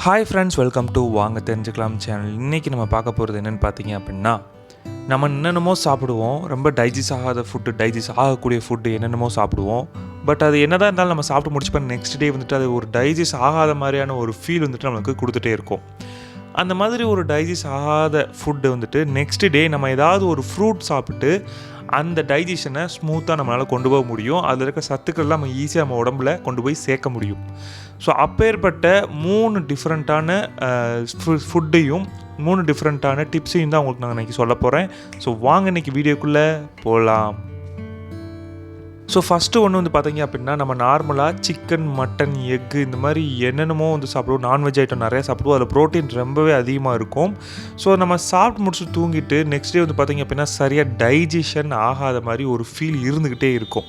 Hi friends, welcome to வாங்க தெரிஞ்சுக்கலாம் channel. இன்றைக்கி நம்ம பார்க்க போகிறது என்னென்னு பார்த்தீங்க அப்படின்னா, நம்ம என்னென்னமோ சாப்பிடுவோம். ரொம்ப டைஜஸ்ட் ஆகாத ஃபுட்டு, டைஜஸ்ட் ஆகக்கூடிய ஃபுட்டு என்னென்னமோ சாப்பிடுவோம். பட் அது என்னதான் இருந்தாலும் நம்ம சாப்பிட்டு முடிச்சுப்ப நெக்ஸ்ட் டே வந்துட்டு அது ஒரு டைஜஸ்ட் ஆகாத மாதிரியான ஒரு ஃபீல் வந்துட்டு நம்மளுக்கு கொடுத்துட்டே இருக்கும். அந்த மாதிரி ஒரு டைஜஸ்ட் ஆகாத ஃபுட்டு வந்துட்டு நெக்ஸ்ட் டே நம்ம ஏதாவது ஒரு ஃப்ரூட் சாப்பிட்டு அந்த டைஜஷனை ஸ்மூத்தாக நம்மளால் கொண்டு போக முடியும். அதில் இருக்க சத்துக்கள்லாம் நம்ம ஈஸியாக நம்ம உடம்புல கொண்டு போய் சேர்க்க முடியும். ஸோ அப்பேற்பட்ட 3 டிஃப்ரெண்ட்டான ஃபுட்டையும் 3 டிஃப்ரெண்ட்டான டிப்ஸையும் தான் உங்களுக்கு நான் இன்றைக்கி சொல்ல போகிறேன். ஸோ வாங்க இன்றைக்கி வீடியோக்குள்ளே போகலாம். ஸோ ஃபஸ்ட்டு ஒன்று வந்து பார்த்தீங்க அப்படின்னா, நம்ம நார்மலாக சிக்கன், மட்டன், எக்கு இந்த மாதிரி என்னென்னமோ வந்து சாப்பிடுவோம். நான்வெஜ் ஐட்டம் நிறையா சாப்பிடுவோம். அதில் ப்ரோட்டீன் ரொம்பவே அதிகமாக இருக்கும். ஸோ நம்ம சாப்பிட்டு முடிச்சு தூங்கிட்டு நெக்ஸ்ட் டே வந்து பார்த்திங்க அப்படின்னா சரியாக டைஜஷன் ஆகாத மாதிரி ஒரு ஃபீல் இருந்துக்கிட்டே இருக்கும்.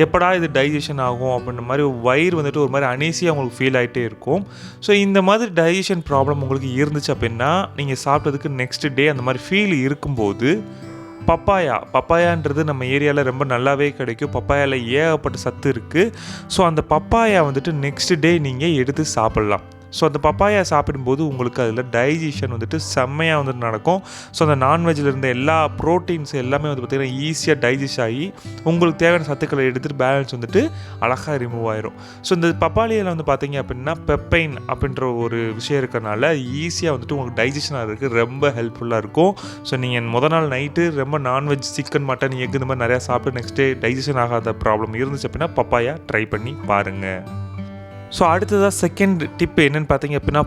எப்படா இது டைஜஷன் ஆகும் அப்படின்ற மாதிரி வயிறு வந்துட்டு ஒரு மாதிரி அனீசியாக உங்களுக்கு ஃபீல் ஆகிட்டே இருக்கும். ஸோ இந்த மாதிரி டைஜஷன் ப்ராப்ளம் உங்களுக்கு இருந்துச்சு அப்படின்னா, நீங்கள் சாப்பிட்டதுக்கு நெக்ஸ்ட் டே அந்த மாதிரி ஃபீல் இருக்கும்போது பப்பாயான்றது நம்ம ஏரியாவில் ரொம்ப நல்லாவே கிடைக்கும். பப்பாயாவில் ஏகப்பட்ட சத்து இருக்குது. ஸோ அந்த பப்பாயா வந்துட்டு நெக்ஸ்ட் டே நீங்கள் எடுத்து சாப்பிட்லாம். ஸோ அந்த பப்பாயா சாப்பிடும்போது உங்களுக்கு அதில் டைஜஷன் வந்துட்டு செம்மையாக வந்துட்டு நடக்கும். ஸோ அந்த நான்வெஜ்ஜில் இருந்த எல்லா ப்ரோட்டீன்ஸ் எல்லாமே வந்து பார்த்திங்கன்னா ஈஸியாக டைஜஸ்ட் ஆகி உங்களுக்கு தேவையான சத்துக்களை எடுத்துகிட்டு பேலன்ஸ் வந்துட்டு அழகாக ரிமூவ் ஆயிரும். ஸோ இந்த பப்பாளியில் வந்து பார்த்திங்க அப்படின்னா பெப்பைன் அப்படின்ற ஒரு விஷயம் இருக்கிறனால ஈஸியாக வந்துட்டு உங்களுக்கு டைஜஷன் ஆகிறதுக்கு ரொம்ப ஹெல்ப்ஃபுல்லாக இருக்கும். ஸோ நீங்கள் முதல் நாள் நைட்டு ரொம்ப நான்வெஜ் சிக்கன், மட்டன், எக் இந்த மாதிரி நிறையா சாப்பிட்டு நெக்ஸ்ட் டே டைஜஷன் ஆகாத ப்ராப்ளம் இருந்துச்சு அப்படின்னா பப்பாயா ட்ரை பண்ணி பாருங்கள். ஸோ அடுத்ததாக செகண்ட் டிப் என்னென்னு பார்த்தீங்க அப்படின்னா,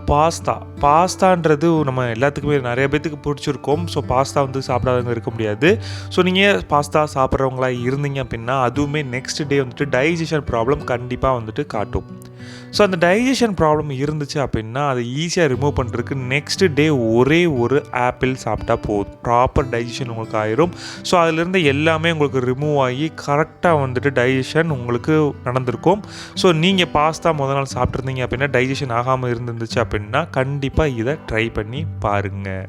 பாஸ்தான்றது நம்ம எல்லாத்துக்குமே நிறைய பேத்துக்கு பிடிச்சிருக்கும். ஸோ பாஸ்தா வந்து சாப்பிடாதவங்க இருக்க முடியாது. ஸோ நீங்கள் பாஸ்தா சாப்பிட்றவங்களா இருந்தீங்க அப்படின்னா அதுவுமே நெக்ஸ்ட் டே வந்துட்டு டைஜஷன் ப்ராப்ளம் கண்டிப்பாக வந்துட்டு காட்டும். ஸோ அந்த டைஜஷன் ப்ராப்ளம் இருந்துச்சு அப்படின்னா அதை ஈஸியாக ரிமூவ் பண்ணுறதுக்கு நெக்ஸ்ட் டே ஒரே ஒரு ஆப்பிள் சாப்பிட்டா போதும். ப்ராப்பர் டைஜஷன் உங்களுக்கு ஆயிரும். ஸோ அதிலிருந்து எல்லாமே உங்களுக்கு ரிமூவ் ஆகி கரெக்டாக வந்துட்டு டைஜஷன் உங்களுக்கு நடந்திருக்கும். ஸோ நீங்கள் பாஸ்தா முதல் நாள் சாப்பிட்ருந்தீங்க அப்படின்னா டைஜஷன் ஆகாமல் இருந்துச்சு அப்படின்னா கண்டிப்பாக இதை ட்ரை பண்ணி பாருங்கள்.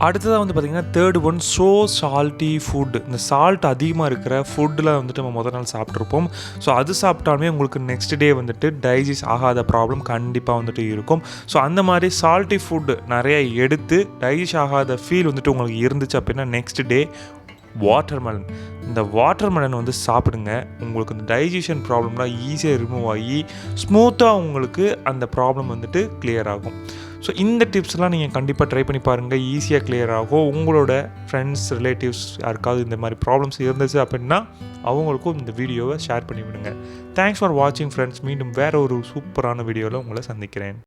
அடுத்ததாக வந்து பார்த்திங்கன்னா third one, so salty food. இந்த சால்ட் அதிகமாக இருக்கிற ஃபுட்டில் வந்துட்டு நம்ம முதல் நாள் சாப்பிட்ருப்போம். ஸோ அது சாப்பிட்டாலுமே உங்களுக்கு நெக்ஸ்ட் டே வந்துட்டு டைஜஸ்ட் ஆகாத ப்ராப்ளம் கண்டிப்பாக வந்துட்டு இருக்கும். ஸோ அந்த மாதிரி சால்ட்டி ஃபுட் நிறைய எடுத்து டைஜஸ்ட் ஆகாத ஃபீல் வந்துட்டு உங்களுக்கு இருந்துச்சு அப்படின்னா நெக்ஸ்ட் டே வாட்டர்மெலன். இந்த வாட்டர்மெலன் வந்து சாப்பிடுங்க. உங்களுக்கு இந்த டைஜஷன் ப்ராப்ளம்லாம் ஈஸியாக ரிமூவ் ஆகி ஸ்மூத்தாக உங்களுக்கு அந்த ப்ராப்ளம் வந்துட்டு கிளியர் ஆகும். ஸோ இந்த டிப்ஸ்லாம் நீங்கள் கண்டிப்பாக ட்ரை பண்ணி பாருங்கள். ஈஸியாக கிளியர் ஆகும். உங்களோட ஃப்ரெண்ட்ஸ், ரிலேட்டிவ்ஸ் யாருக்காவது இந்த மாதிரி ப்ராப்ளம்ஸ் இருந்துச்சு அப்படின்னா அவங்களுக்கும் இந்த வீடியோவை ஷேர் பண்ணி விடுங்க. தேங்க்ஸ் ஃபார் வாட்சிங் ஃப்ரெண்ட்ஸ். மீண்டும் வேறு ஒரு சூப்பரான வீடியோவில் உங்களை சந்திக்கிறேன்.